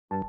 This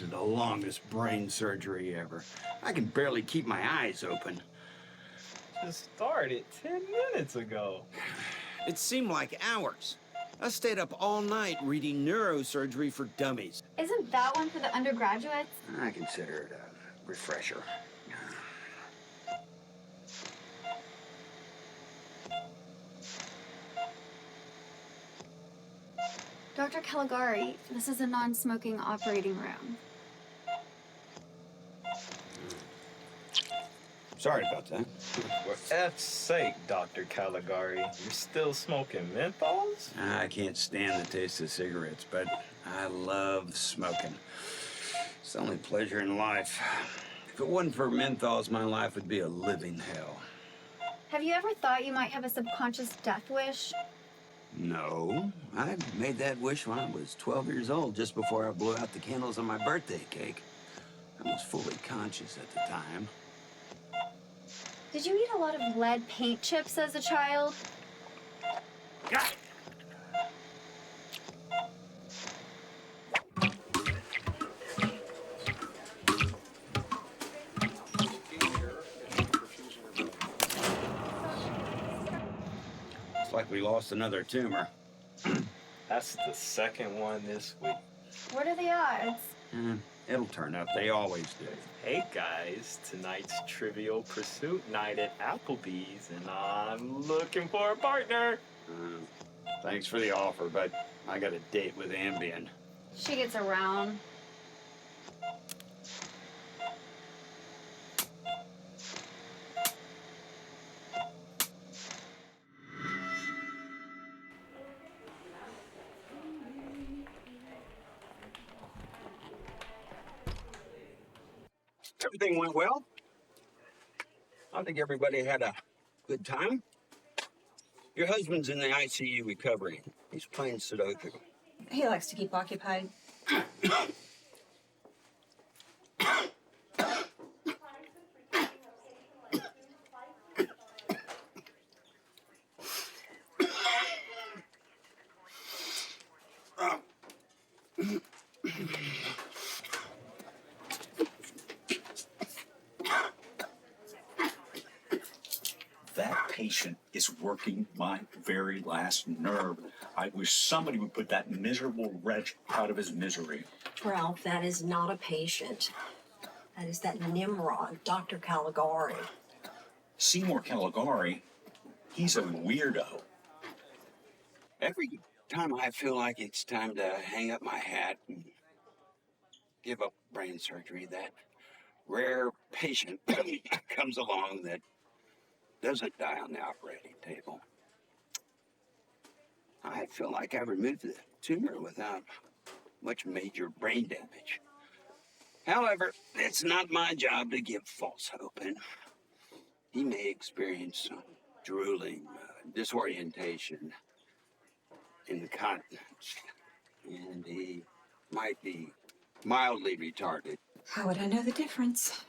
is the longest brain surgery ever. I can barely keep my eyes open. Just started 10 minutes ago. It seemed like hours. I stayed up all night reading neurosurgery for dummies. Isn't that one for the undergraduates? I consider it a refresher. Dr. Caligari, this is a non-smoking operating room. Sorry about that. For F's sake, Dr. Caligari, you're still smoking menthols? I can't stand the taste of cigarettes, but I love smoking. It's the only pleasure in life. If it wasn't for menthols, my life would be a living hell. Have you ever thought you might have a subconscious death wish? No, I made that wish when I was 12 years old, just before I blew out the candles on my birthday cake. I was fully conscious at the time. Did you eat a lot of lead paint chips as a child? Got it. Looks like we lost another tumor. That's the second one this week. What are the odds? It'll turn up. They always do. Hey guys, tonight's Trivial Pursuit night at Applebee's, and I'm looking for a partner. Thanks for the offer, but I got a date with Ambien. She gets around. Everything went well. I think everybody had a good time. Your husband's in the ICU recovering. He's playing Sudoku. He likes to keep occupied. That patient is working my very last nerve. I wish somebody would put that miserable wretch out of his misery. Ralph, that is not a patient. That is that Nimrod, Dr. Caligari. Seymour Caligari, he's a weirdo. Every time I feel like it's time to hang up my hat and give up brain surgery, that rare patient comes along that doesn't die on the operating table. I feel like I removed the tumor without much major brain damage. However, it's not my job to give false hope, and he may experience some drooling, disorientation, incontinence, and he might be mildly retarded. How would I know the difference?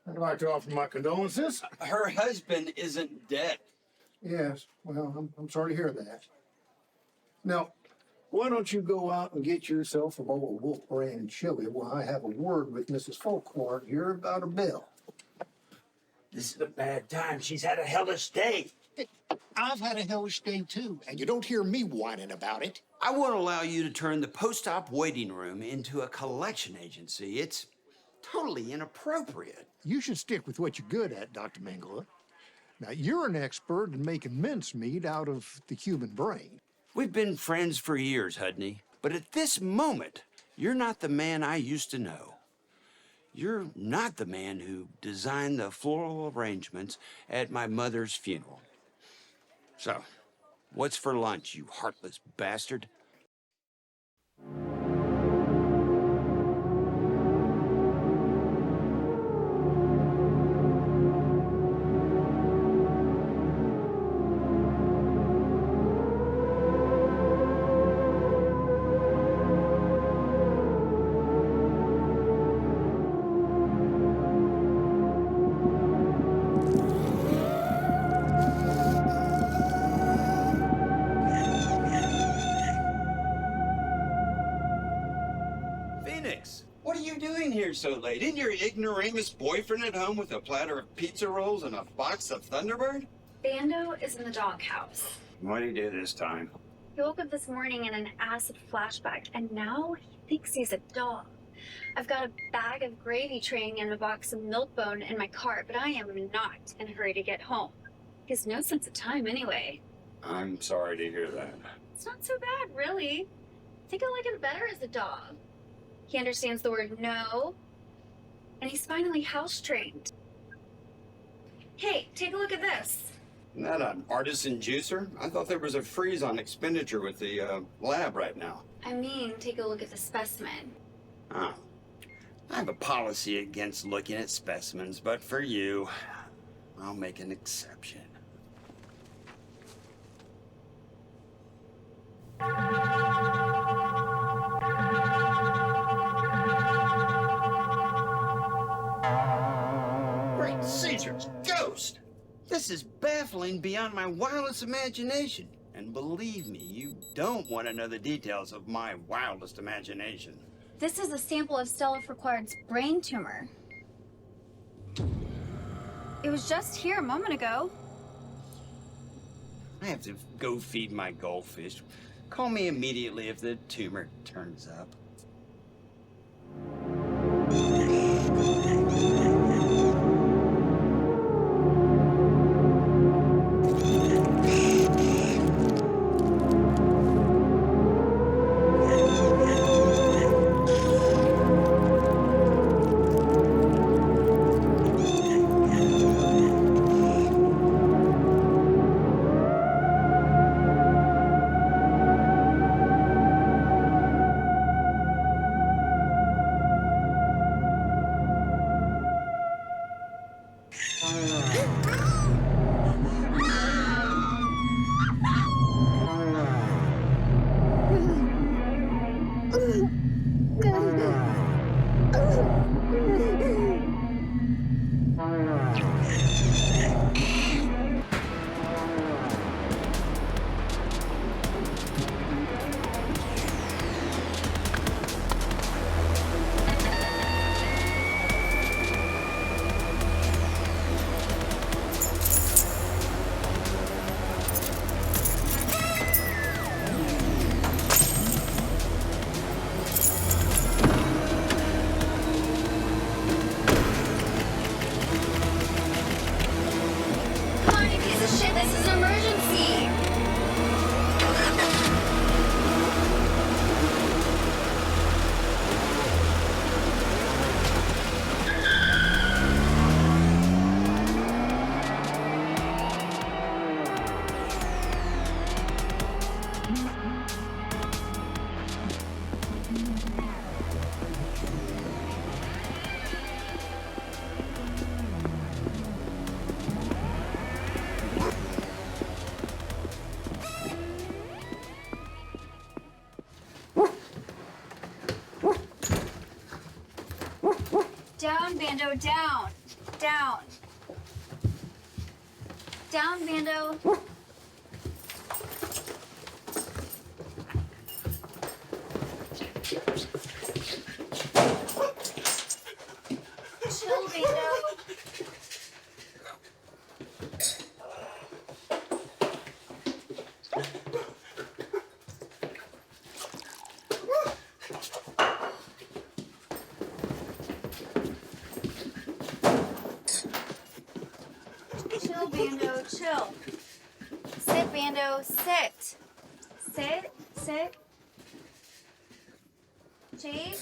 I'd like to offer my condolences. Her husband isn't dead. Yes, well, I'm sorry to hear that. Now, why don't you go out and get yourself a bowl of Wolf Brand chili while I have a word with Mrs. Folkhorn here about a bill? This is a bad time. She's had a hellish day. I've had a hellish day too, and you don't hear me whining about it. I won't allow you to turn the post-op waiting room into a collection agency. It's totally inappropriate. You should stick with what you're good at, Dr. Mengele. Now, you're an expert in making mincemeat out of the human brain. We've been friends for years, Hudney, but at this moment, you're not the man I used to know. You're not the man who designed the floral arrangements at my mother's funeral. So, what's for lunch, you heartless bastard? What are you doing here so late? Isn't your ignoramus boyfriend at home with a platter of pizza rolls and a box of Thunderbird? Bando is in the doghouse. What did he do this time? He woke up this morning in an acid flashback, and now he thinks he's a dog. I've got a bag of gravy train and a box of Milkbone in my car, but I am not in a hurry to get home. He has no sense of time anyway. I'm sorry to hear that. It's not so bad, really. I think I like him better as a dog. He understands the word no, and he's finally house-trained. Hey, take a look at this. Isn't that an artisan juicer? I thought there was a freeze on expenditure with the lab right now. I mean, take a look at the specimen. Oh. I have a policy against looking at specimens, but for you, I'll make an exception. Great Caesar's ghost! This is baffling beyond my wildest imagination. And believe me, you don't want to know the details of my wildest imagination. This is a sample of Stella Farquhard's brain tumor. It was just here a moment ago. I have to go feed my goldfish. Call me immediately if the tumor turns up. Down, Bando, down. Down. Down, Bando. Chill, Bando. Chill, Bando, chill. Sit, Bando, sit. Sit, sit. Jade?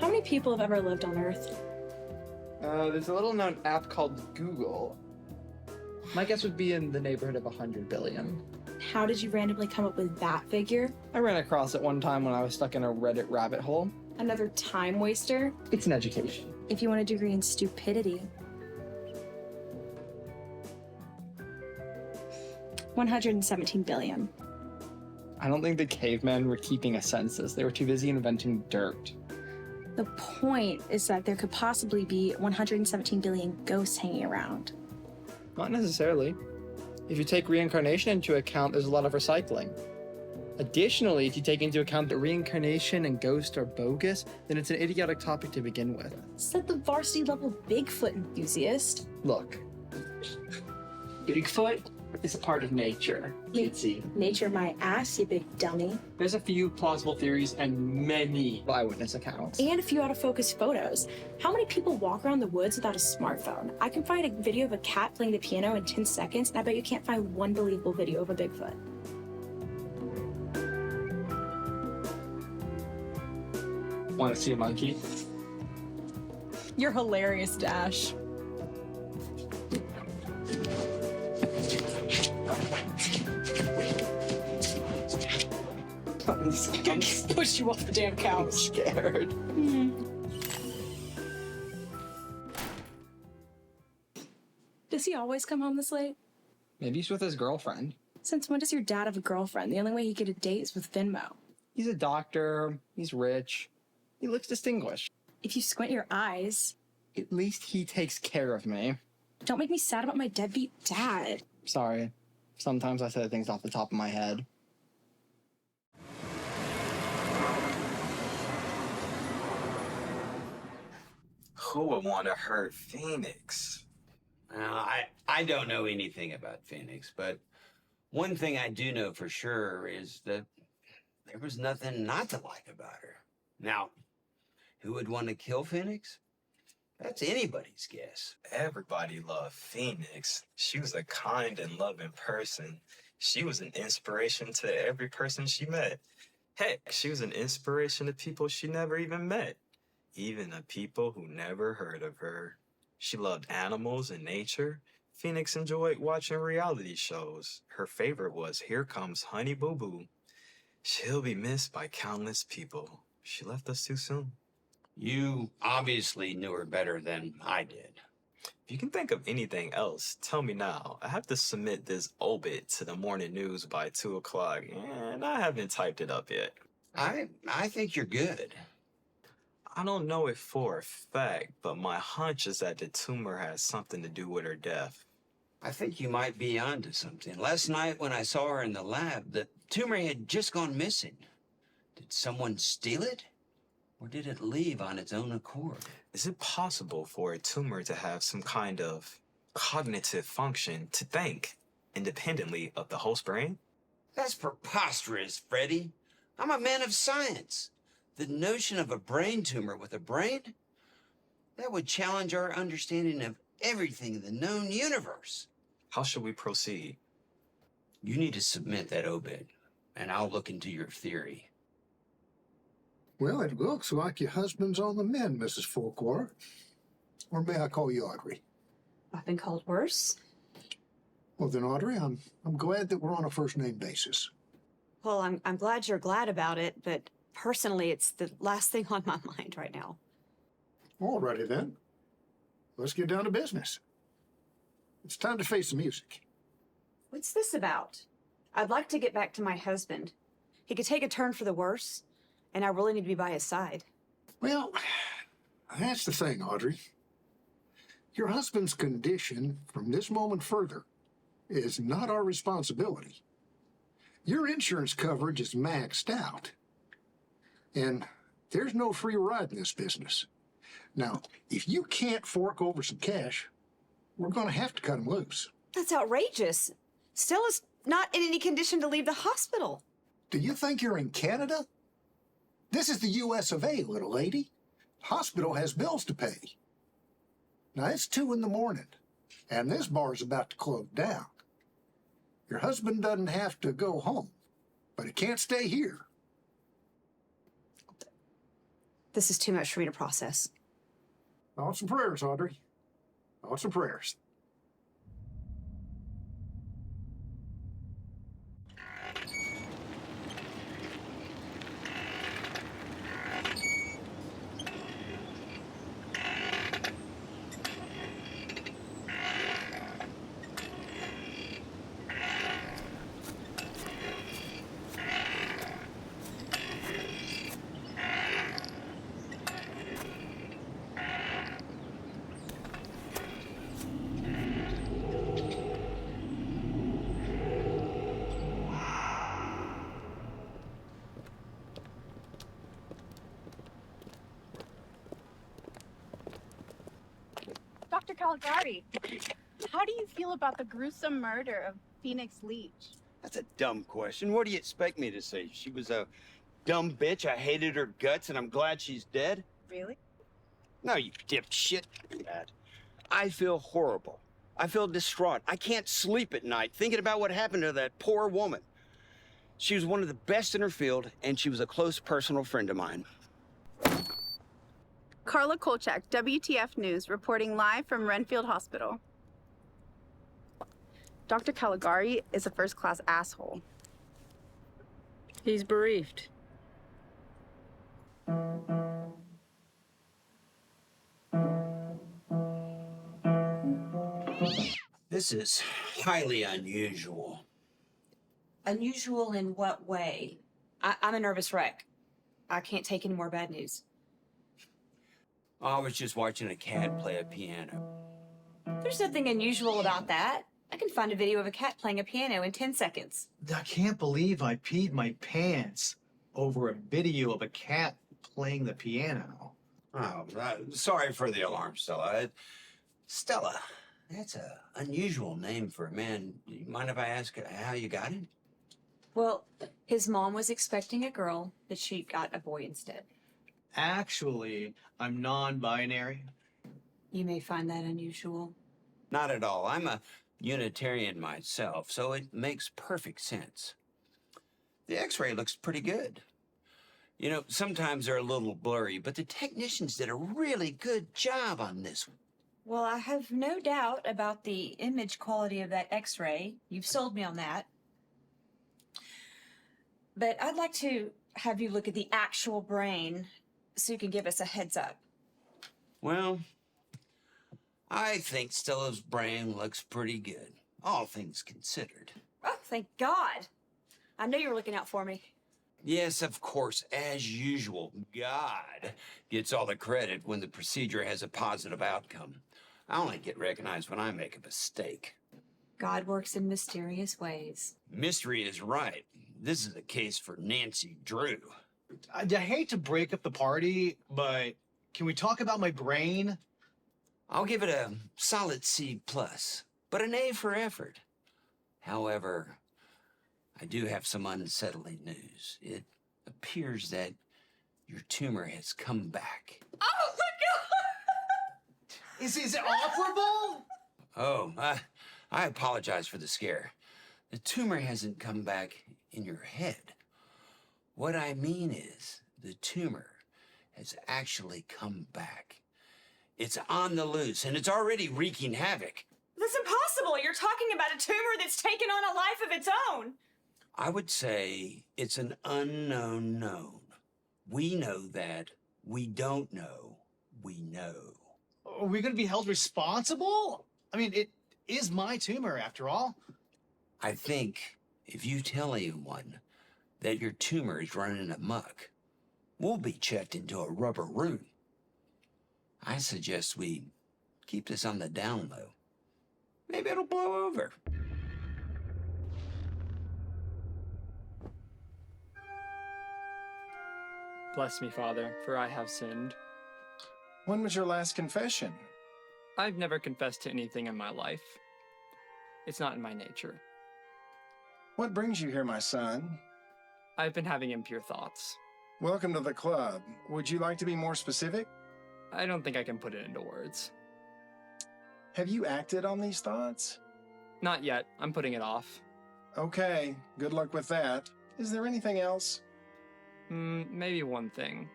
How many people have ever lived on Earth? There's a little known app called Google. My guess would be in the neighborhood of 100 billion. How did you randomly come up with that figure? I ran across it one time when I was stuck in a Reddit rabbit hole. Another time waster? It's an education. If you want a degree in stupidity. 117 billion. I don't think the cavemen were keeping a census. They were too busy inventing dirt. The point is that there could possibly be 117 billion ghosts hanging around. Not necessarily. If you take reincarnation into account, there's a lot of recycling. Additionally, if you take into account that reincarnation and ghosts are bogus, then it's an idiotic topic to begin with. Said the varsity level Bigfoot enthusiast. Look, Bigfoot is a part of nature. Nature my ass, you big dummy. There's a few plausible theories and many eyewitness accounts. And a few out-of-focus photos. How many people walk around the woods without a smartphone? I can find a video of a cat playing the piano in 10 seconds, and I bet you can't find one believable video of a Bigfoot. Want to see a monkey? You're hilarious, Dash. I'm gonna Push you off the damn couch. scared. Does he always come home this late? Maybe he's with his girlfriend. Since when does your dad have a girlfriend? The only way he could get a date is with Venmo. He's a doctor. He's rich. He looks distinguished. If you squint your eyes, At least he takes care of me. don't make me sad about my deadbeat dad. Sorry. Sometimes I say things off the top of my head. Who would want to hurt Phoenix? Now, I don't know anything about Phoenix, but one thing I do know for sure is that there was nothing not to like about her. Now, who would want to kill Phoenix? That's anybody's guess. Everybody loved Phoenix. She was a kind and loving person. She was an inspiration to every person she met. Heck, she was an inspiration to people she never even met, even the people who never heard of her. She loved animals and nature. Phoenix enjoyed watching reality shows. Her favorite was Here Comes Honey Boo Boo. She'll be missed by countless people. She left us too soon. You obviously knew her better than I did. If you can think of anything else, tell me now. I have to submit this obit to the morning news by 2 o'clock, and I haven't typed it up yet. I think you're good. I don't know it for a fact, but my hunch is that the tumor has something to do with her death. I think you might be onto something. Last night when I saw her in the lab, the tumor had just gone missing. Did someone steal it? Or did it leave on its own accord? Is it possible for a tumor to have some kind of cognitive function to think independently of the host brain? That's preposterous, Freddy. I'm a man of science. The notion of a brain tumor with a brain? That would challenge our understanding of everything in the known universe. How should we proceed? You need to submit that obit, and I'll look into your theory. Well, it looks like your husband's on the mend, Mrs. Fulcor. Or may I call you Audrey? I've been called worse. Well then, Audrey, I'm glad that we're on a first-name basis. Well, I'm glad you're glad about it, but personally, it's the last thing on my mind right now. Alrighty then. Let's get down to business. It's time to face the music. What's this about? I'd like to get back to my husband. He could take a turn for the worse, and I really need to be by his side. Well, that's the thing, Audrey. Your husband's condition from this moment further is not our responsibility. Your insurance coverage is maxed out. And there's no free ride in this business. Now, if you can't fork over some cash, we're going to have to cut him loose. That's outrageous. Stella's not in any condition to leave the hospital. Do you think you're in Canada? This is the US of A, little lady. Hospital has bills to pay. Now, it's 2 in the morning, and this bar's about to close down. Your husband doesn't have to go home, but he can't stay here. This is too much for me to process. Thoughts and prayers, Audrey. Thoughts and prayers. Dr. Caligari, how do you feel about the gruesome murder of Phoenix Leach? That's a dumb question. What do you expect me to say? She was a dumb bitch. I hated her guts, and I'm glad she's dead? Really? No, you dipshit. Dad. I feel horrible. I feel distraught. I can't sleep at night thinking about what happened to that poor woman. She was one of the best in her field, and she was a close personal friend of mine. Carla Kolchak, WTF News, reporting live from Renfield Hospital. Dr. Caligari is a first-class asshole. He's bereaved. This is highly unusual. Unusual in what way? I'm a nervous wreck. I can't take any more bad news. I was just watching a cat play a piano. There's nothing unusual about that. I can find a video of a cat playing a piano in 10 seconds. I can't believe I peed my pants over a video of a cat playing the piano. Oh, sorry for the alarm, Stella. Stella, that's an unusual name for a man. Do you mind if I ask how you got it? Well, his mom was expecting a girl, but she got a boy instead. Actually, I'm non-binary. You may find that unusual. Not at all. I'm a Unitarian myself, so it makes perfect sense. The x-ray looks pretty good. You know, sometimes they're a little blurry, but the technicians did a really good job on this one. Well, I have no doubt about the image quality of that x-ray. You've sold me on that. But I'd like to have you look at the actual brain so you can give us a heads up. Well, I think Stella's brain looks pretty good, all things considered. Oh, thank God. I knew you were looking out for me. Yes, of course, as usual, God gets all the credit when the procedure has a positive outcome. I only get recognized when I make a mistake. God works in mysterious ways. Mystery is right. This is a case for Nancy Drew. I hate to break up the party, but can we talk about my brain? I'll give it a solid C+, but an A for effort. However, I do have some unsettling news. It appears that your tumor has come back. Oh, my God! Is it operable? Oh, I apologize for the scare. The tumor hasn't come back in your head. What I mean is, the tumor has actually come back. It's on the loose, and it's already wreaking havoc. That's impossible. You're talking about a tumor that's taken on a life of its own. I would say it's an unknown known. We know that. We don't know. We know. Are we going to be held responsible? I mean, it is my tumor, after all. I think if you tell anyone that your tumor is running amok, we'll be checked into a rubber room. I suggest we keep this on the down low. Maybe it'll blow over. Bless me, Father, for I have sinned. When was your last confession? I've never confessed to anything in my life. It's not in my nature. What brings you here, my son? I've been having impure thoughts. Welcome to the club. Would you like to be more specific? I don't think I can put it into words. Have you acted on these thoughts? Not yet. I'm putting it off. Okay, good luck with that. Is there anything else? Maybe one thing.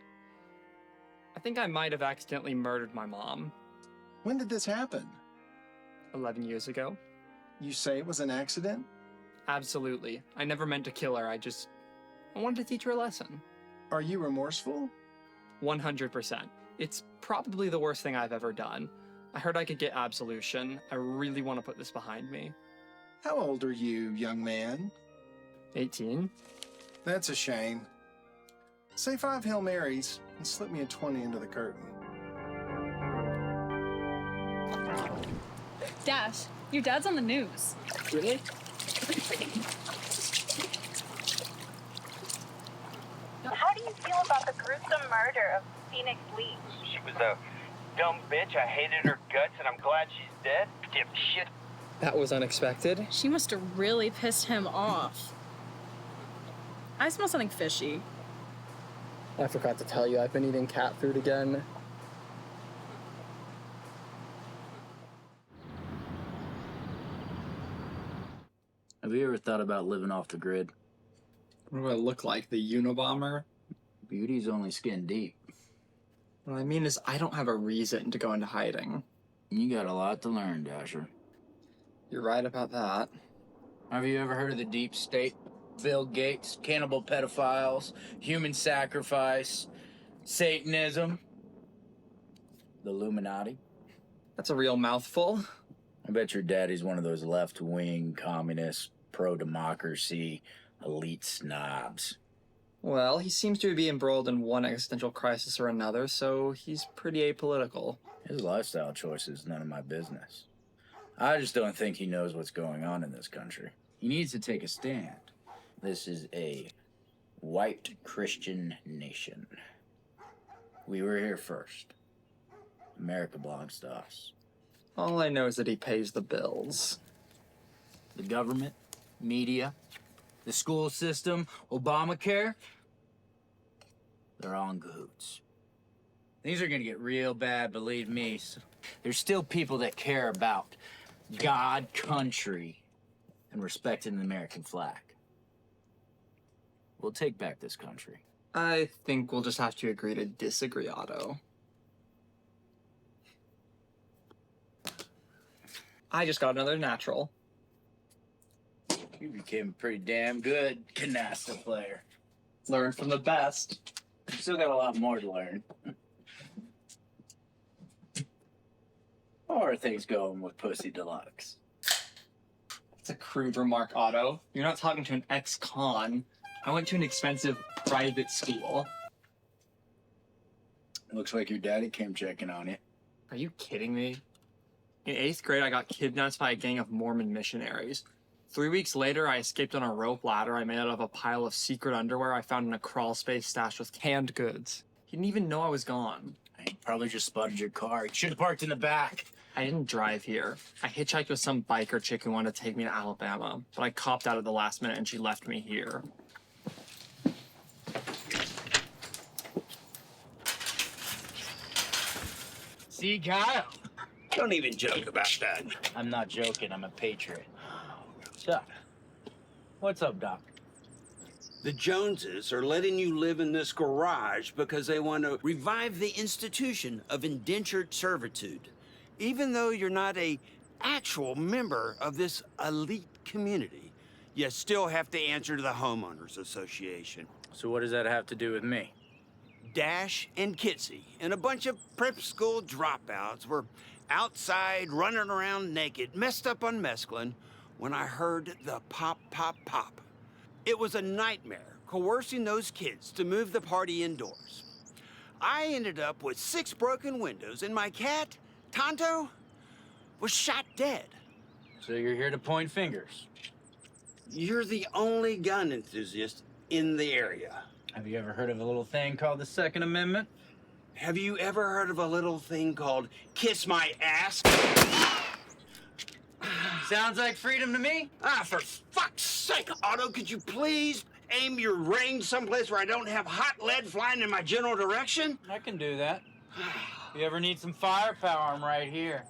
I think I might have accidentally murdered my mom. When did this happen? 11 years ago. You say it was an accident? Absolutely. I never meant to kill her. I wanted to teach her a lesson. Are you remorseful? 100%. It's probably the worst thing I've ever done. I heard I could get absolution. I really want to put this behind me. How old are you, young man? 18. That's a shame. Say 5 Hail Marys and slip me a 20 into the curtain. Dash, your dad's on the news. Really? How do you feel about the gruesome murder of Phoenix Lee? She was a dumb bitch. I hated her guts, and I'm glad she's dead. Dipshit. That was unexpected. She must have really pissed him off. I smell something fishy. I forgot to tell you, I've been eating cat food again. Have you ever thought about living off the grid? What do I look like, the Unabomber? Beauty's only skin deep. What I mean is I don't have a reason to go into hiding. You got a lot to learn, Dasher. You're right about that. Have you ever heard of the deep state? Bill Gates, cannibal pedophiles, human sacrifice, Satanism, the Illuminati? That's a real mouthful. I bet your daddy's one of those left-wing communists pro-democracy, elite snobs. Well, he seems to be embroiled in one existential crisis or another, so he's pretty apolitical. His lifestyle choices, none of my business. I just don't think he knows what's going on in this country. He needs to take a stand. This is a white Christian nation. We were here first. America belongs to us. All I know is that he pays the bills. The government, media, the school system, Obamacare, they're all in cahoots. Things are gonna get real bad, believe me. So there's still people that care about God, country, and respecting the American flag. We'll take back this country. I think we'll just have to agree to disagree, Otto. I just got another natural. You became a pretty damn good canasta player. Learn from the best. Still got a lot more to learn. How are things going with Pussy Deluxe? That's a crude remark, Otto. You're not talking to an ex-con. I went to an expensive private school. Looks like your daddy came checking on you. Are you kidding me? In 8th grade, I got kidnapped by a gang of Mormon missionaries. 3 weeks later, I escaped on a rope ladder I made out of a pile of secret underwear I found in a crawl space stashed with canned goods. He didn't even know I was gone. He probably just spotted your car. He should have parked in the back. I didn't drive here. I hitchhiked with some biker chick who wanted to take me to Alabama, but I copped out at the last minute and she left me here. See, Kyle? Don't even joke about that. I'm not joking. I'm a patriot. So, what's up, Doc? The Joneses are letting you live in this garage because they want to revive the institution of indentured servitude. Even though you're not an actual member of this elite community, you still have to answer to the Homeowners Association. So what does that have to do with me? Dash and Kitsy and a bunch of prep school dropouts were outside running around naked, messed up on mescaline, when I heard the pop, pop, pop. It was a nightmare coercing those kids to move the party indoors. I ended up with 6 broken windows, and my cat, Tonto, was shot dead. So you're here to point fingers? You're the only gun enthusiast in the area. Have you ever heard of a little thing called the Second Amendment? Have you ever heard of a little thing called Kiss My Ass? Sounds like freedom to me. Ah, for fuck's sake, Otto, could you please aim your range someplace where I don't have hot lead flying in my general direction? I can do that. If you ever need some firepower, I'm right here.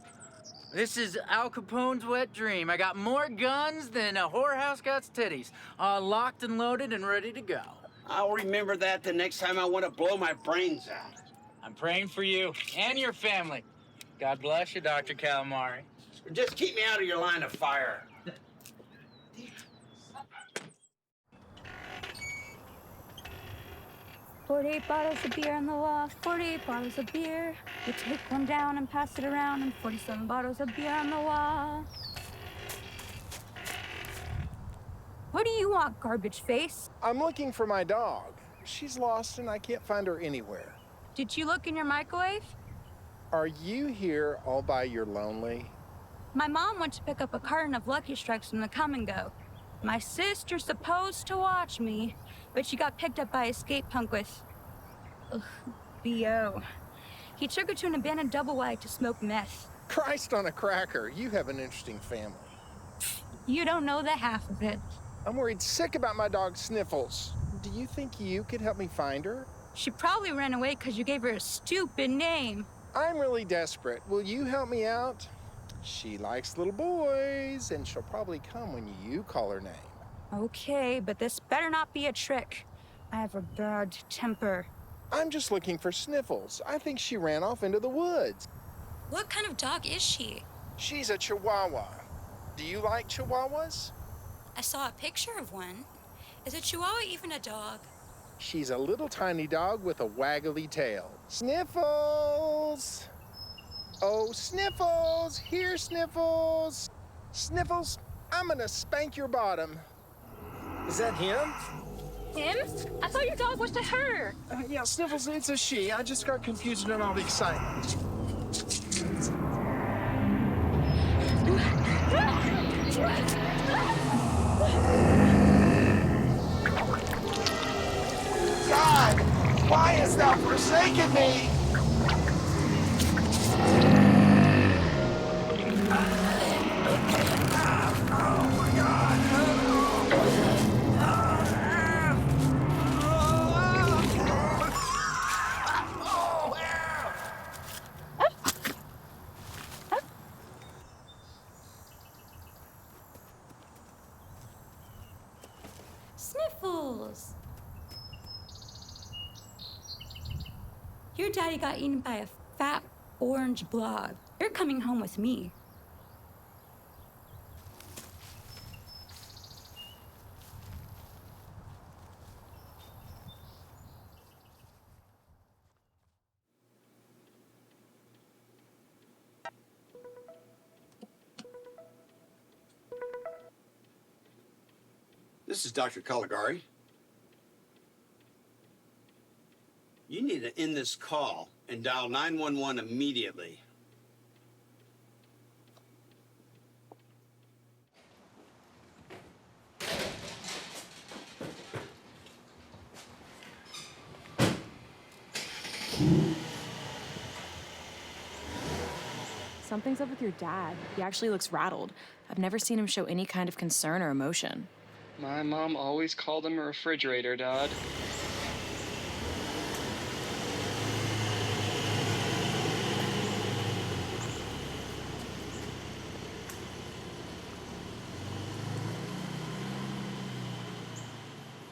This is Al Capone's wet dream. I got more guns than a whorehouse got titties. All locked and loaded and ready to go. I'll remember that the next time I want to blow my brains out. I'm praying for you and your family. God bless you, Dr. Calamari. Just keep me out of your line of fire. 48 bottles of beer on the wall, 48 bottles of beer. You take one down and pass it around, and 47 bottles of beer on the wall. What do you want, garbage face? I'm looking for my dog. She's lost and I can't find her anywhere. Did you look in your microwave? Are you here all by your lonely? My mom went to pick up a carton of Lucky Strikes from the Come and Go. My sister's supposed to watch me, but she got picked up by a skate punk with... B.O. He took her to an abandoned double wide to smoke meth. Christ on a cracker, you have an interesting family. You don't know the half of it. I'm worried sick about my dog Sniffles. Do you think you could help me find her? She probably ran away because you gave her a stupid name. I'm really desperate. Will you help me out? She likes little boys, and she'll probably come when you call her name. Okay, but this better not be a trick. I have a bad temper. I'm just looking for Sniffles. I think she ran off into the woods. What kind of dog is she? She's a Chihuahua. Do you like Chihuahuas? I saw a picture of one. Is a Chihuahua even a dog? She's a little tiny dog with a waggly tail. Sniffles! Oh, Sniffles! Here, Sniffles! Sniffles, I'm gonna spank your bottom. Is that him? Him? I thought your dog was to her. Yeah, Sniffles, it's a she. I just got confused in all the excitement. God, why hast thou forsaken me? Sniffles! Your daddy got eaten by a fat orange blob. You're coming home with me. This is Dr. Caligari. You need to end this call and dial 911 immediately. Something's up with your dad. He actually looks rattled. I've never seen him show any kind of concern or emotion. My mom always called him a refrigerator, Dad.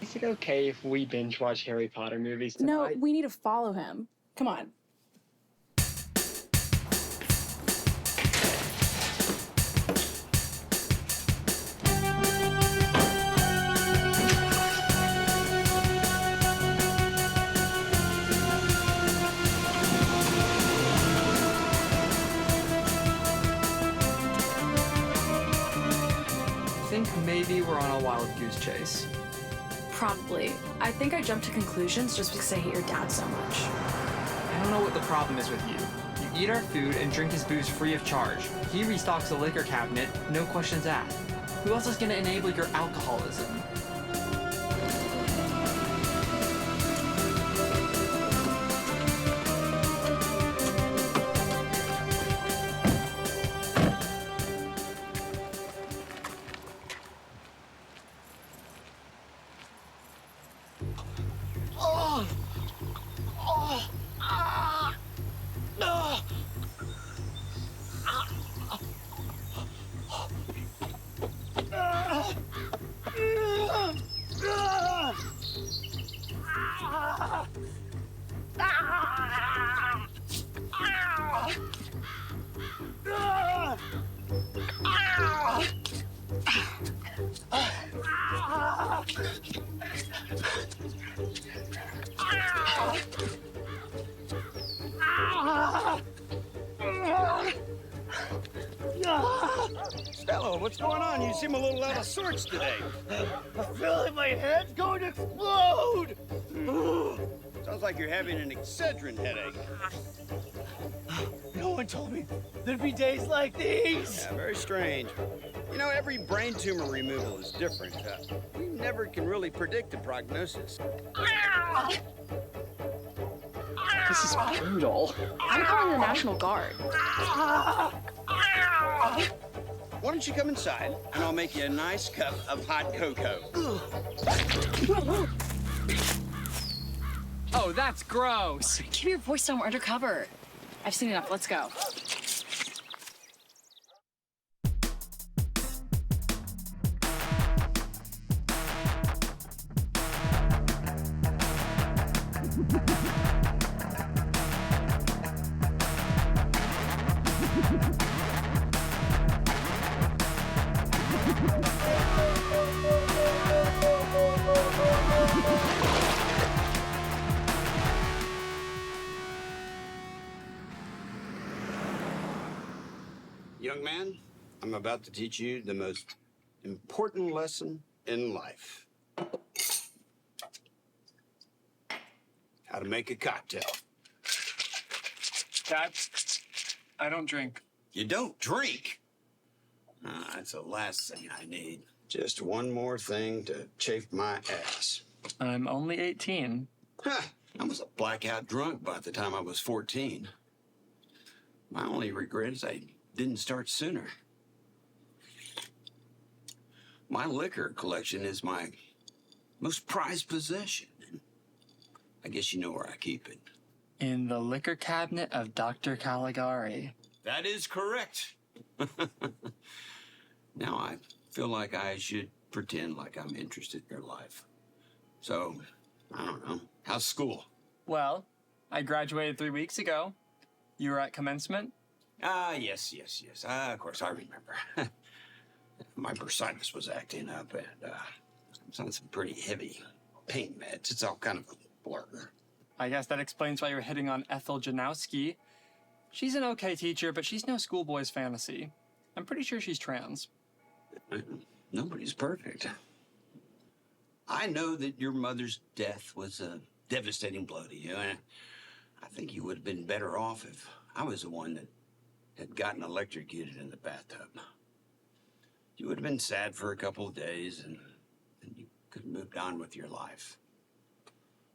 Is it okay if we binge watch Harry Potter movies tonight? No, we need to follow him. Come on. I think maybe we're on a wild goose chase. Probably. I think I jumped to conclusions just because I hate your dad so much. I don't know what the problem is with you. You eat our food and drink his booze free of charge. He restocks the liquor cabinet, no questions asked. Who else is gonna enable your alcoholism? Stella, what's going on? You seem a little out of sorts today. I feel like my head's going to explode! Sounds like you're having an Excedrin headache. No one told me there'd be days like these! Yeah, very strange. You know, every brain tumor removal is different. We never can really predict the prognosis. This is brutal. I'm calling the National Guard. Why don't you come inside, and I'll make you a nice cup of hot cocoa. Oh, that's gross. Keep your voice down, we're undercover. I've seen enough, let's go. Young man, I'm about to teach you the most important lesson in life. How to make a cocktail. Dad, I don't drink. You don't drink? That's the last thing I need. Just one more thing to chafe my ass. I'm only 18. Huh. I was a blackout drunk by the time I was 14. My only regret is I didn't start sooner. My liquor collection is my most prized possession. I guess you know where I keep it. In the liquor cabinet of Dr. Caligari. That is correct. Now I feel like I should pretend like I'm interested in your life. So, I don't know. How's school? Well, I graduated 3 weeks ago. You were at commencement? Yes. Of course, I remember. My bursitis was acting up, and I was on some pretty heavy pain meds. It's all kind of a blur. I guess that explains why you're hitting on Ethel Janowski. She's an okay teacher, but she's no schoolboy's fantasy. I'm pretty sure she's trans. Nobody's perfect. I know that your mother's death was a devastating blow to you, and I think you would have been better off if I was the one that had gotten electrocuted in the bathtub. You would have been sad for a couple of days, and you could have moved on with your life.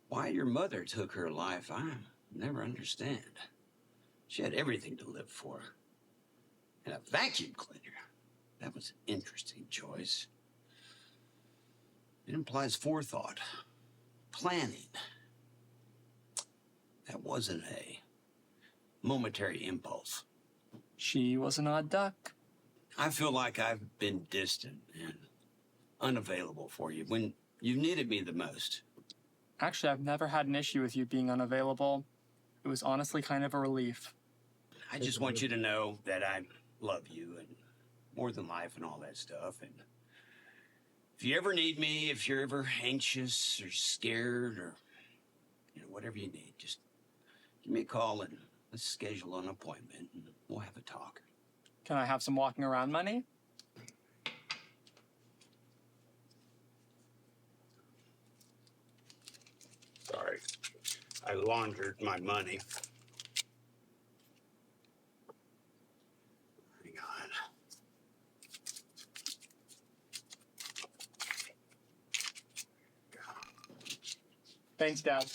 Why your mother took her life, I never understand. She had everything to live for. And a vacuum cleaner. That was an interesting choice. It implies forethought, planning. That wasn't a momentary impulse. She was an odd duck. I feel like I've been distant and unavailable for you when you needed me the most. Actually, I've never had an issue with you being unavailable. It was honestly kind of a relief. I just want you to know that I love you and more than life and all that stuff. And if you ever need me, if you're ever anxious or scared or whatever you need, just give me a call and let's schedule an appointment and we'll have a talk. Can I have some walking around money? Sorry, I laundered my money. Hang on. Thanks, Dad.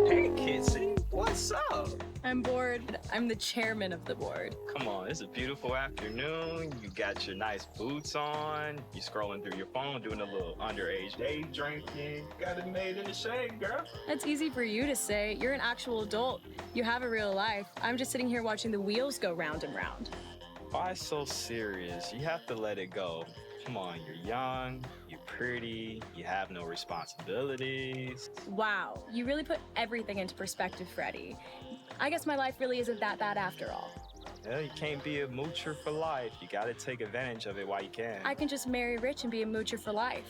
Hey, Kitsy, what's up? I'm bored. I'm the chairman of the board. Come on, it's a beautiful afternoon. You got your nice boots on. You scrolling through your phone, doing a little underage day drinking. Got it made in the shade, girl. That's easy for you to say. You're an actual adult. You have a real life. I'm just sitting here watching the wheels go round and round. Why so serious? You have to let it go. Come on, you're young, you're pretty, you have no responsibilities. Wow, you really put everything into perspective, Freddie. I guess my life really isn't that bad after all. Yeah, you can't be a moocher for life. You gotta take advantage of it while you can. I can just marry rich and be a moocher for life.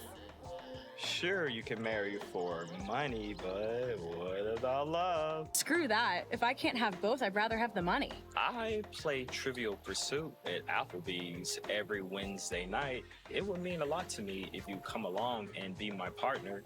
Sure, you can marry for money, but what about love? Screw that. If I can't have both, I'd rather have the money. I play Trivial Pursuit at Applebee's every Wednesday night. It would mean a lot to me if you come along and be my partner.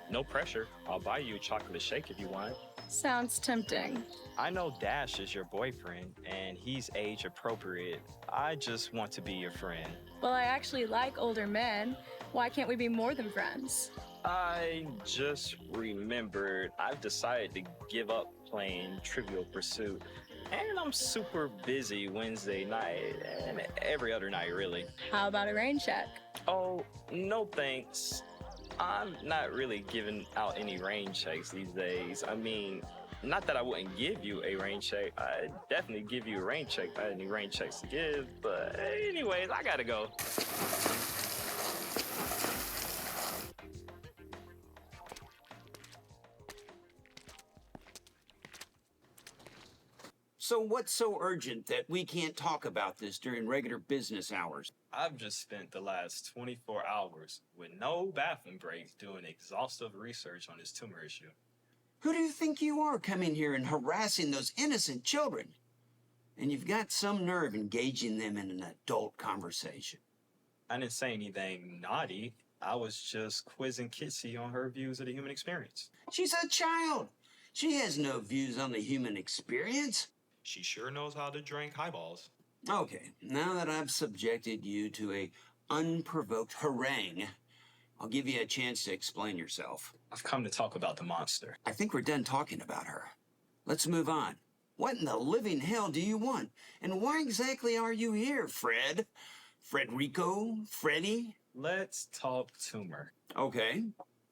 No pressure. I'll buy you a chocolate shake if you want. Sounds tempting. I know Dash is your boyfriend, and he's age appropriate. I just want to be your friend. Well, I actually like older men. Why can't we be more than friends? I just remembered I've decided to give up playing Trivial Pursuit. And I'm super busy Wednesday night and every other night, really. How about a rain check? Oh, no thanks. I'm not really giving out any rain checks these days. I mean, not that I wouldn't give you a rain check. I'd definitely give you a rain check if I had any rain checks to give. But anyways, I gotta go. So what's so urgent that we can't talk about this during regular business hours? I've just spent the last 24 hours with no bathroom breaks doing exhaustive research on this tumor issue. Who do you think you are coming here and harassing those innocent children? And you've got some nerve engaging them in an adult conversation. I didn't say anything naughty. I was just quizzing Kitsy on her views of the human experience. She's a child. She has no views on the human experience. She sure knows how to drink highballs. Okay, now that I've subjected you to a unprovoked harangue, I'll give you a chance to explain yourself. I've come to talk about the monster. I think we're done talking about her. Let's move on. What in the living hell do you want? And why exactly are you here, Fred? Frederico? Freddy? Let's talk tumor. Okay,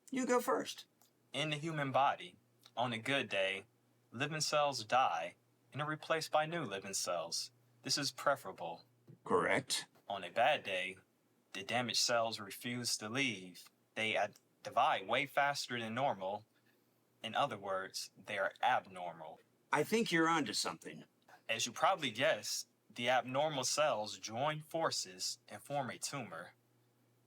you go first. In the human body, on a good day, living cells die and are replaced by new living cells. This is preferable. Correct. On a bad day, the damaged cells refuse to leave. They divide way faster than normal. In other words, they are abnormal. I think you're onto something. As you probably guessed, the abnormal cells join forces and form a tumor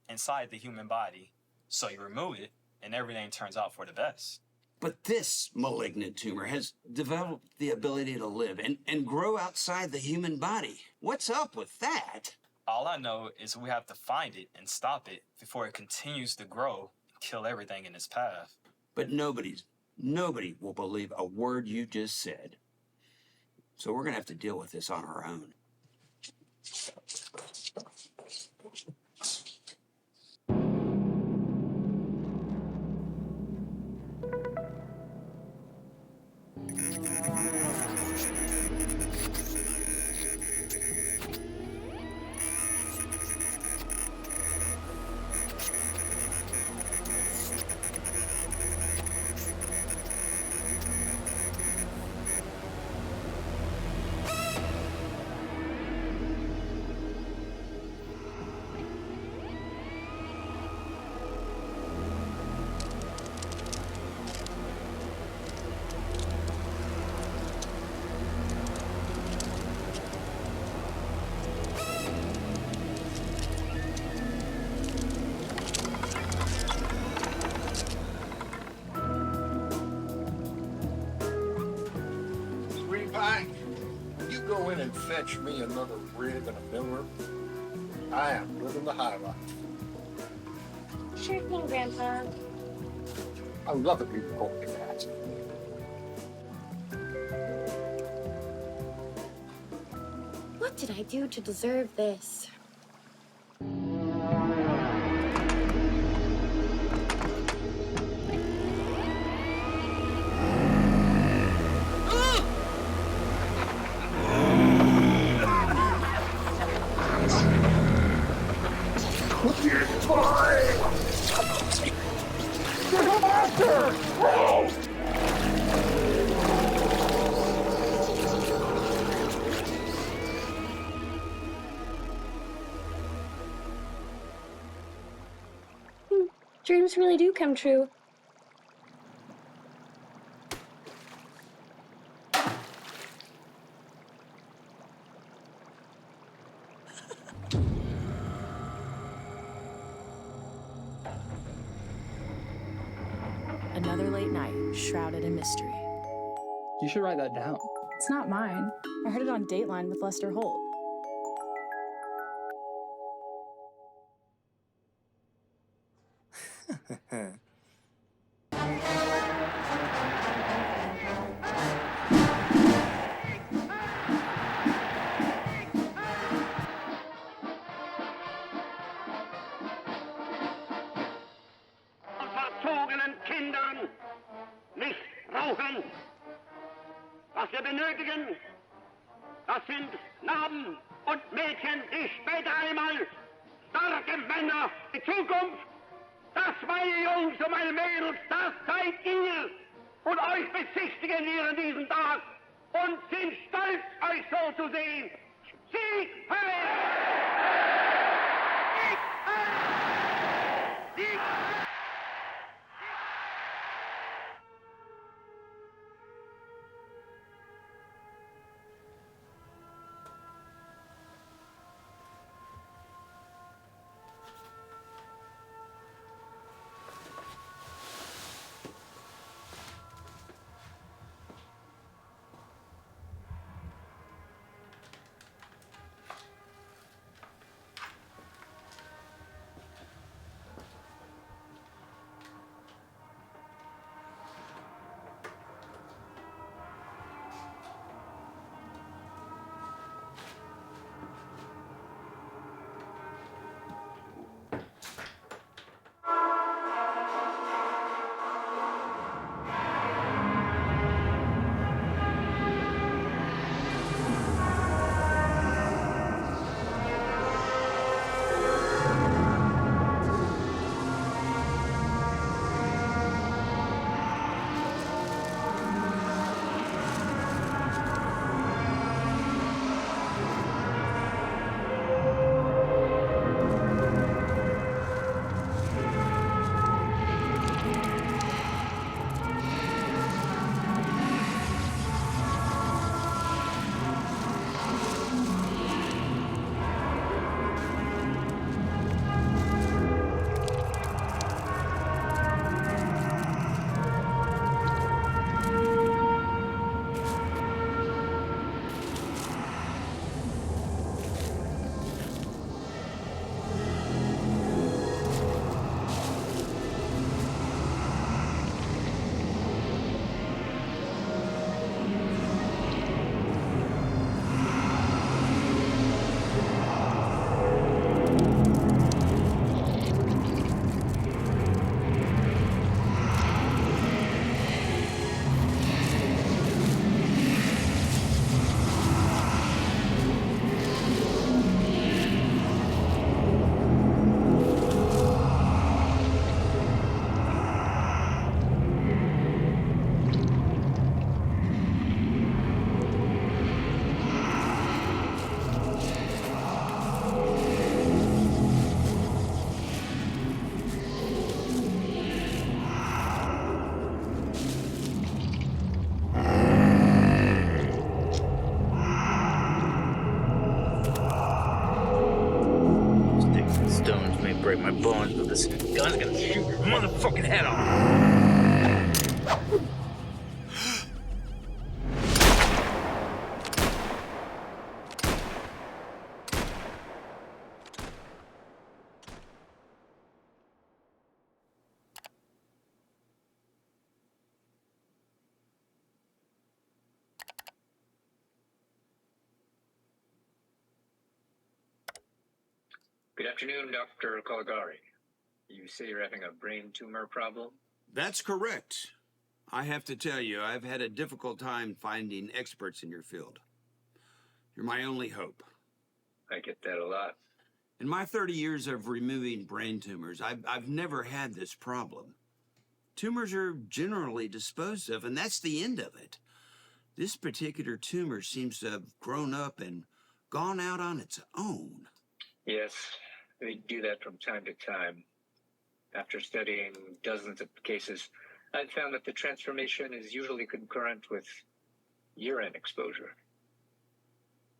inside the human body. So you remove it, and everything turns out for the best. But this malignant tumor has developed the ability to live and grow outside the human body. What's up with that? All I know is we have to find it and stop it before it continues to grow and kill everything in its path. But nobody will believe a word you just said. So we're gonna have to deal with this on our own. You go in and fetch me another rib and a Miller. I am living the high life. Sure thing, Grandpa. I love it when you call me that. What did I do to deserve this? Dreams really do come true. Another late night, shrouded in mystery. You should write that down. It's not mine. I heard it on Dateline with Lester Holt. Verzogenen Kindern nicht rauchen. Was wir benötigen, das sind Knaben und Mädchen, die später einmal starke Männer, die Zukunft. Das, meine Jungs und meine Mädels, das seid ihr. Und euch bezichtigen wir an diesem Tag und sind stolz, euch so zu sehen. Sieg heil! Sieg heil! Sieg heil! break my bones, but this gun's gonna shoot your motherfucking head off. Good afternoon, Dr. Caligari. You say you're having a brain tumor problem? That's correct. I have to tell you, I've had a difficult time finding experts in your field. You're my only hope. I get that a lot. In my 30 years of removing brain tumors, I've never had this problem. Tumors are generally disposed of, and that's the end of it. This particular tumor seems to have grown up and gone out on its own. Yes, they do that from time to time. After studying dozens of cases, I've found that the transformation is usually concurrent with urine exposure.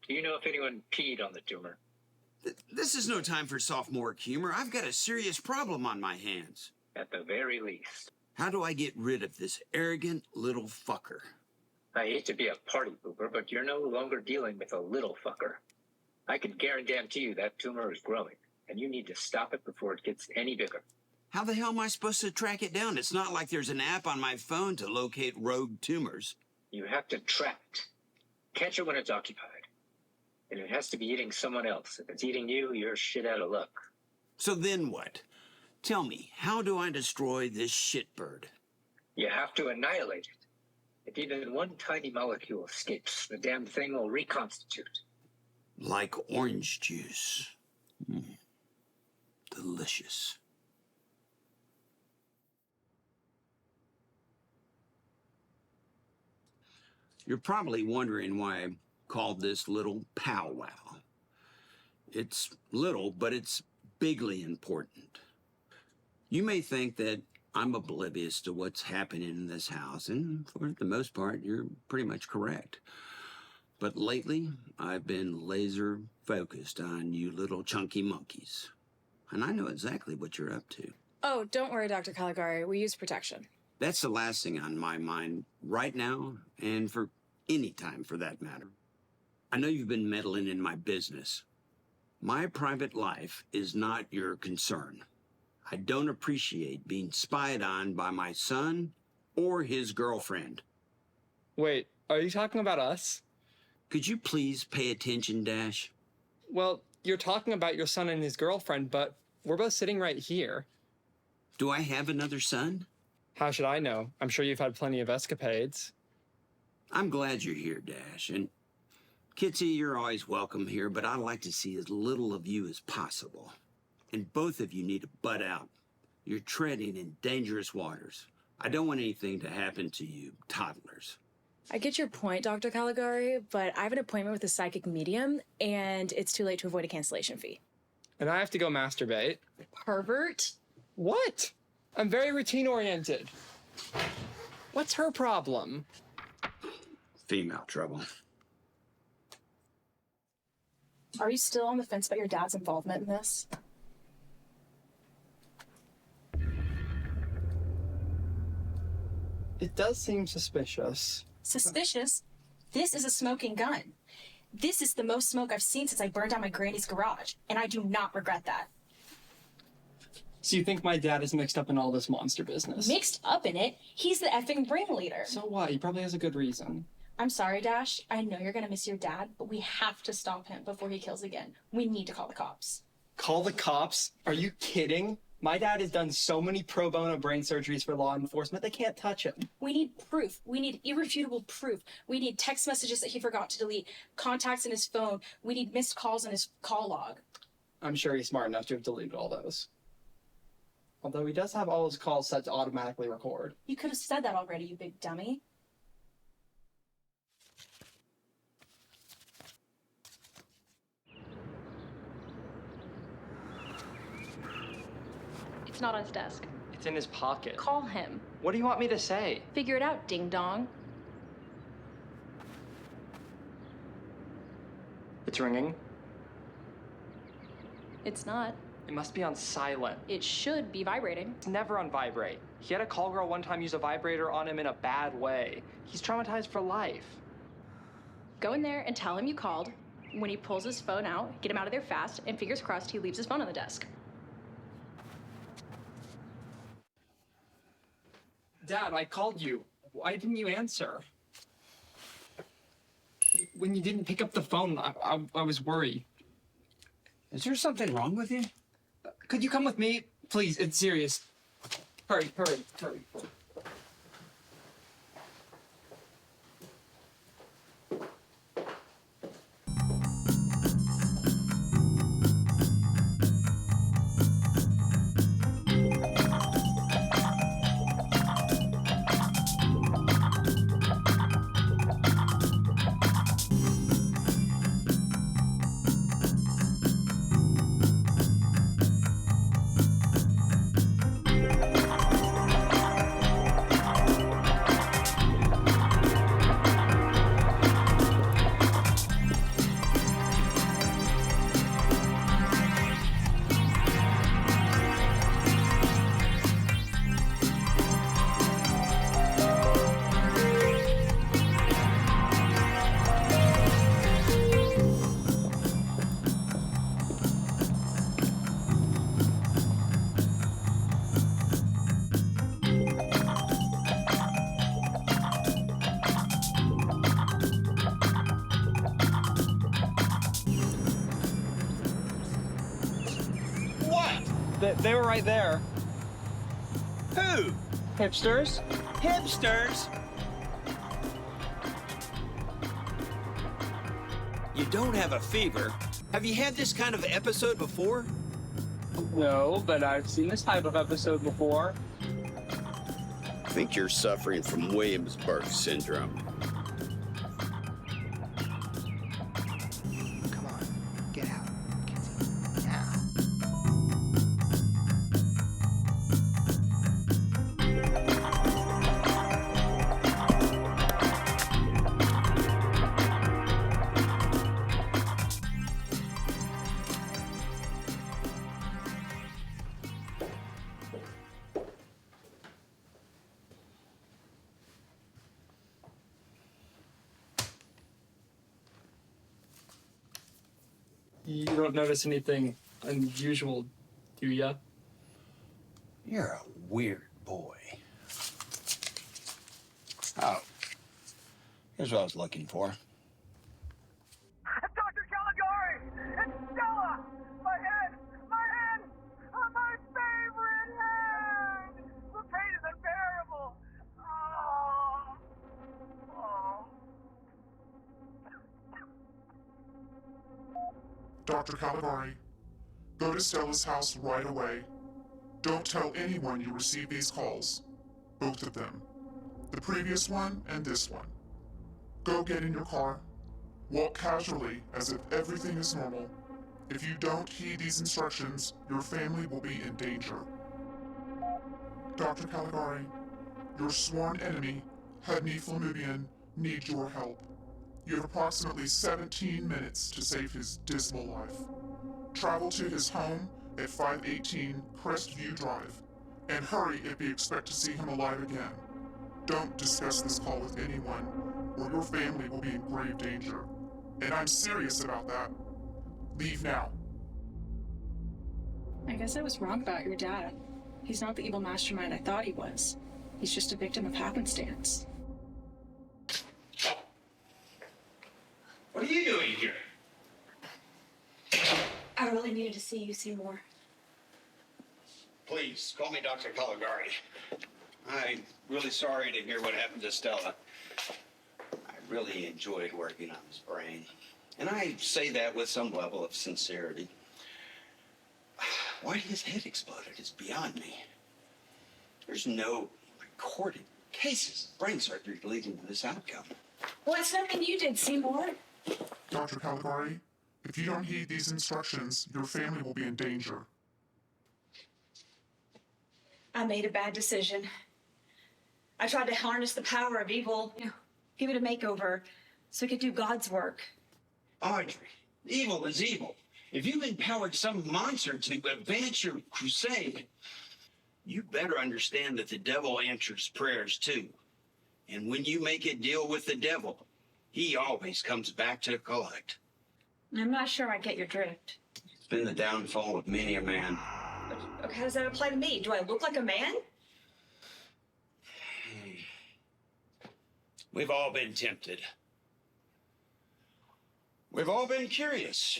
Do you know if anyone peed on the tumor? This is no time for sophomoric humor. I've got a serious problem on my hands. At the very least. How do I get rid of this arrogant little fucker? I hate to be a party pooper, but you're no longer dealing with a little fucker. I can guarantee you that tumor is growing, and you need to stop it before it gets any bigger. How the hell am I supposed to track it down? It's not like there's an app on my phone to locate rogue tumors. You have to trap it. Catch it when it's occupied. And it has to be eating someone else. If it's eating you, you're shit out of luck. So then what? Tell me, how do I destroy this shitbird? You have to annihilate it. If even one tiny molecule escapes, the damn thing will reconstitute. Like orange juice. Delicious. You're probably wondering why I called this little powwow. It's little, but it's bigly important. You may think that I'm oblivious to what's happening in this house, and for the most part, you're pretty much correct. But lately, I've been laser focused on you little chunky monkeys. And I know exactly what you're up to. Oh, don't worry, Dr. Caligari. We use protection. That's the last thing on my mind right now, and for any time for that matter. I know you've been meddling in my business. My private life is not your concern. I don't appreciate being spied on by my son or his girlfriend. Wait, are you talking about us? Could you please pay attention, Dash? Well, you're talking about your son and his girlfriend, but we're both sitting right here. Do I have another son? How should I know? I'm sure you've had plenty of escapades. I'm glad you're here, Dash. And Kitsy, you're always welcome here, but I'd like to see as little of you as possible. And both of you need to butt out. You're treading in dangerous waters. I don't want anything to happen to you toddlers. I get your point, Dr. Caligari, but I have an appointment with a psychic medium, and it's too late to avoid a cancellation fee. And I have to go masturbate. Pervert? What? I'm very routine-oriented. What's her problem? Female trouble. Are you still on the fence about your dad's involvement in this? It does seem suspicious. Suspicious? This is a smoking gun. This is the most smoke I've seen since I burned down my granny's garage, and I do not regret that. So you think my dad is mixed up in all this monster business? Mixed up in it? He's the effing ringleader. So what? He probably has a good reason. I'm sorry, Dash. I know you're gonna miss your dad, but we have to stop him before he kills again. We need to call the cops. Call the cops? Are you kidding? My dad has done so many pro bono brain surgeries for law enforcement, they can't touch him. We need proof. We need irrefutable proof. We need text messages that he forgot to delete, contacts in his phone. We need missed calls in his call log. I'm sure he's smart enough to have deleted all those. Although he does have all his calls set to automatically record. You could have said that already, you big dummy. It's not on his desk. It's in his pocket. Call him. What do you want me to say? Figure it out, ding dong. It's ringing. It's not. It must be on silent. It should be vibrating. It's never on vibrate. He had a call girl one time use a vibrator on him in a bad way. He's traumatized for life. Go in there and tell him you called. When he pulls his phone out, get him out of there fast, and fingers crossed he leaves his phone on the desk. Dad, I called you. Why didn't you answer? When you didn't pick up the phone, I was worried. Is there something wrong with you? Could you come with me? Please, it's serious. Hurry, hurry, hurry. They were right there. Who? Hipsters? Hipsters? You don't have a fever. Have you had this kind of episode before? No, but I've seen this type of episode before. I think you're suffering from Williamsburg syndrome. Come on, get out. Now. You don't notice anything unusual, do ya? You're a weird boy. Oh. Here's what I was looking for. Dr. Caligari! It's Stella! My head! My head! Oh, my favorite head! The pain is unbearable! Oh! Oh! Dr. Caligari, go to Stella's house right away. Don't tell anyone you receive these calls. Both of them. The previous one and this one. Go get in your car. Walk casually as if everything is normal. If you don't heed these instructions, your family will be in danger. Dr. Caligari, your sworn enemy, Hedney Flamubian, needs your help. You have approximately 17 minutes to save his dismal life. Travel to his home at 518 Crestview Drive, and hurry if you expect to see him alive again. Don't discuss this call with anyone, or your family will be in grave danger. And I'm serious about that. Leave now. I guess I was wrong about your dad. He's not the evil mastermind I thought he was. He's just a victim of happenstance. What are you doing here? I really needed to see you, Seymour. Please, call me Dr. Caligari. I'm really sorry to hear what happened to Stella. I really enjoyed working on his brain. And I say that with some level of sincerity. Why his head exploded is beyond me. There's no recorded cases of brain surgery leading to this outcome. Well, it's nothing you did, Seymour. Dr. Caligari, if you don't heed these instructions, your family will be in danger. I made a bad decision. I tried to harness the power of evil, give it a makeover, so it could do God's work. Audrey, evil is evil. If you've empowered some monster to advance your crusade, you better understand that the devil answers prayers too. And when you make a deal with the devil, he always comes back to collect. I'm not sure I get your drift. It's been the downfall of many a man. Okay, how does that apply to me? Do I look like a man? We've all been tempted. We've all been curious.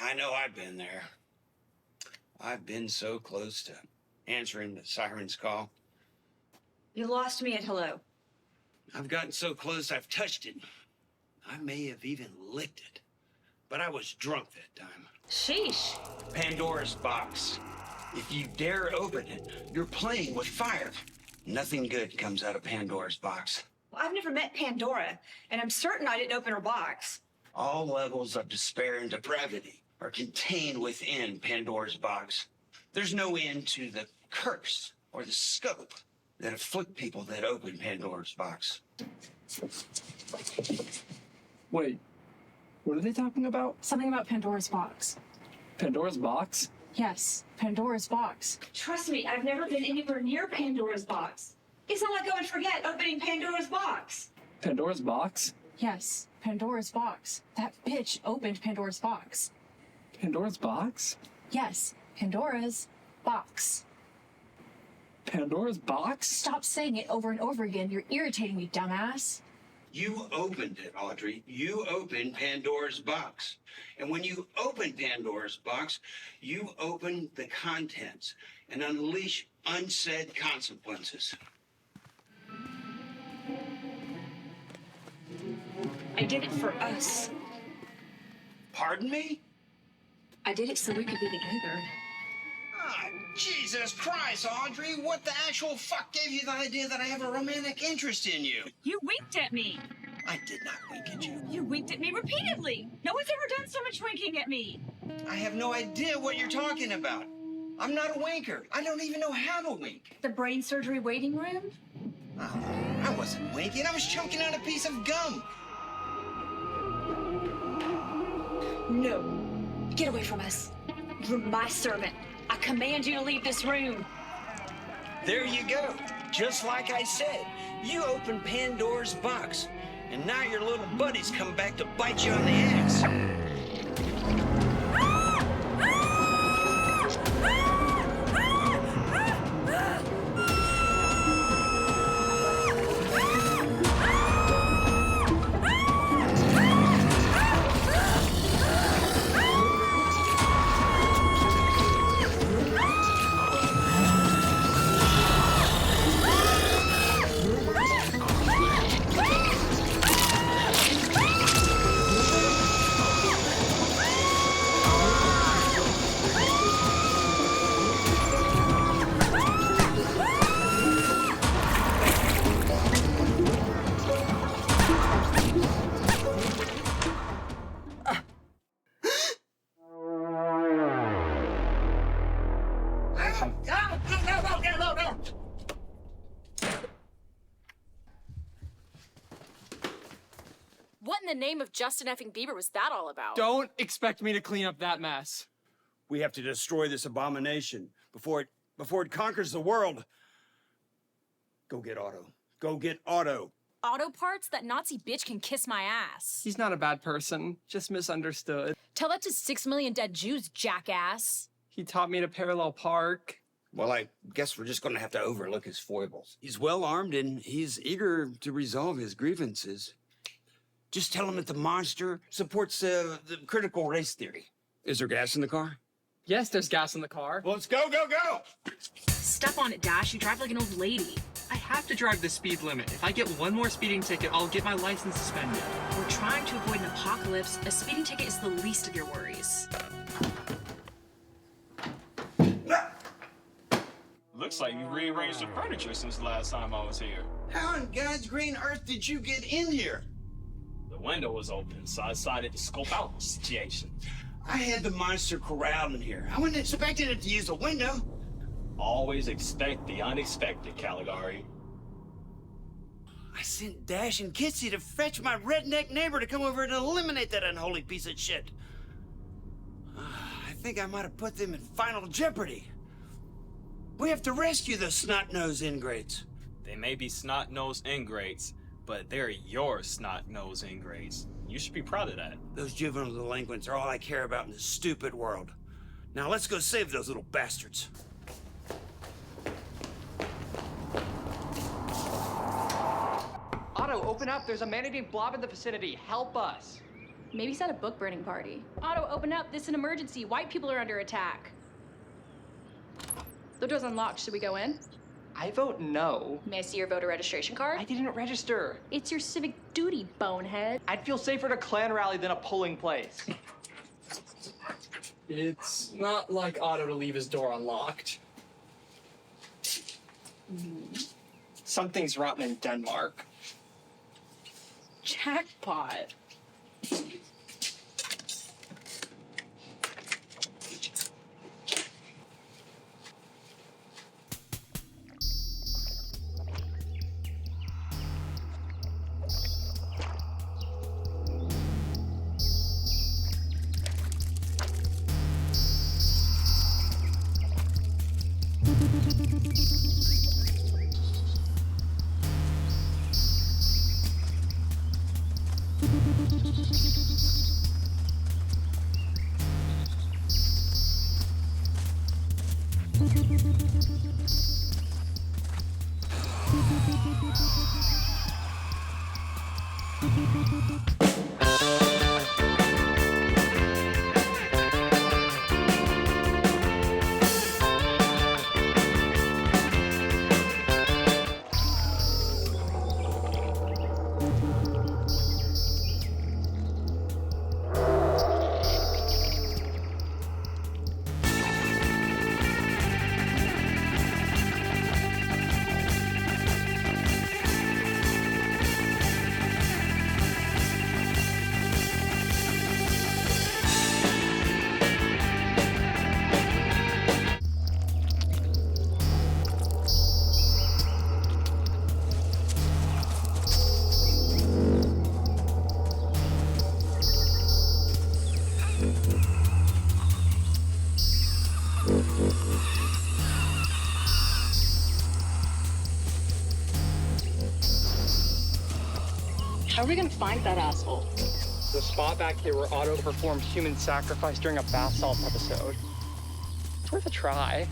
I know I've been there. I've been so close to answering the siren's call. You lost me at hello. I've gotten so close I've touched it. I may have even licked it. But I was drunk that time. Sheesh. Pandora's box. If you dare open it, you're playing with fire. Nothing good comes out of Pandora's box. Well, I've never met Pandora, and I'm certain I didn't open her box. All levels of despair and depravity are contained within Pandora's box. There's no end to the curse or the scope that afflict people that open Pandora's box. Wait, what are they talking about? Something about Pandora's box. Pandora's box? Yes, Pandora's box. Trust me, I've never been anywhere near Pandora's box. It's not like go and forget opening Pandora's box. Pandora's box? Yes, Pandora's box. That bitch opened Pandora's box. Pandora's box? Yes, Pandora's box. Pandora's box? Stop saying it over and over again. You're irritating me, dumbass. You opened it, Audrey. You opened Pandora's box. And when you open Pandora's box, you open the contents and unleash unsaid consequences. I did it for us. Pardon me? I did it so we could be together. Ah, Jesus Christ, Audrey. What the actual fuck gave you the idea that I have a romantic interest in you? You winked at me. I did not wink at you. You winked at me repeatedly. No one's ever done so much winking at me. I have no idea what you're talking about. I'm not a winker. I don't even know how to wink. The brain surgery waiting room? Oh, I wasn't winking. I was choking on a piece of gum. No. Get away from us. You're my servant. I command you to leave this room. There you go. Just like I said, you opened Pandora's box, and now your little buddies come back to bite you on the ass. What in the name of Justin effing Bieber was that all about? Don't expect me to clean up that mess. We have to destroy this abomination before it conquers the world. Go get Otto. Go get Otto. Auto parts? That Nazi bitch can kiss my ass. He's not a bad person, just misunderstood. Tell that to 6 million dead Jews, jackass. He taught me to parallel park. Well, I guess we're just going to have to overlook his foibles. He's well armed and he's eager to resolve his grievances. Just tell him that the monster supports the critical race theory. Is there gas in the car? Yes, there's gas in the car. Well, let's go, go, go! Step on it, Dash. You drive like an old lady. I have to drive the speed limit. If I get one more speeding ticket, I'll get my license suspended. We're trying to avoid an apocalypse. A speeding ticket is the least of your worries. Looks like you rearranged the furniture since the last time I was here. How in God's green earth did you get in here? The window was open, so I decided to scope out the situation. I had the monster corralled in here. I wasn't expecting it to use the window. Always expect the unexpected, Caligari. I sent Dash and Kitsy to fetch my redneck neighbor to come over and eliminate that unholy piece of shit. think I might have put them in final jeopardy. We have to rescue those snot-nosed ingrates. They may be snot-nosed ingrates, but they're your snot-nosed ingrates. You should be proud of that. Those juvenile delinquents are all I care about in this stupid world. Now let's go save those little bastards. Otto, open up. There's a man-eating blob in the vicinity. Help us. Maybe set a book burning party. Otto, open up. This is an emergency. White people are under attack. The door's unlocked. Should we go in? I vote no. May I see your voter registration card? I didn't register. It's your civic duty, bonehead. I'd feel safer at a Klan rally than a polling place. It's not like Otto to leave his door unlocked. Something's rotten in Denmark. Jackpot. How are we gonna find that asshole? The spot back here where Otto performed human sacrifice during a bath salt episode. It's worth a try.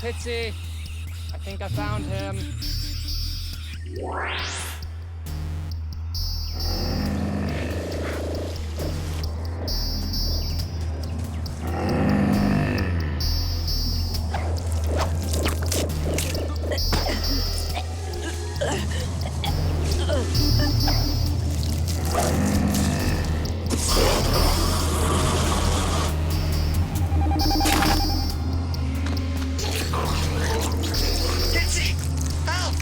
Pitsy, I think I found him. Ditsy! Help!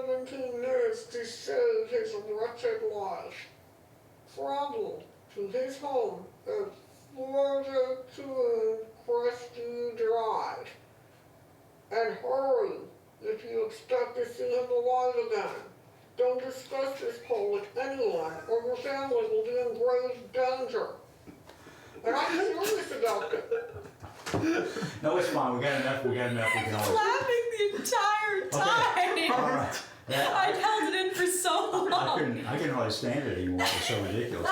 17 minutes to save his wretched life. Travel to his home at Florida to Crestview Drive. And hurry if you expect to see him alive again. Don't discuss this call with anyone or your family will be in grave danger. And I'm serious about it. No, it's fine. We got enough. We can always. Laughing the entire time. Okay. All right. I'd held it in for so long. I couldn't really stand it anymore. It was so ridiculous.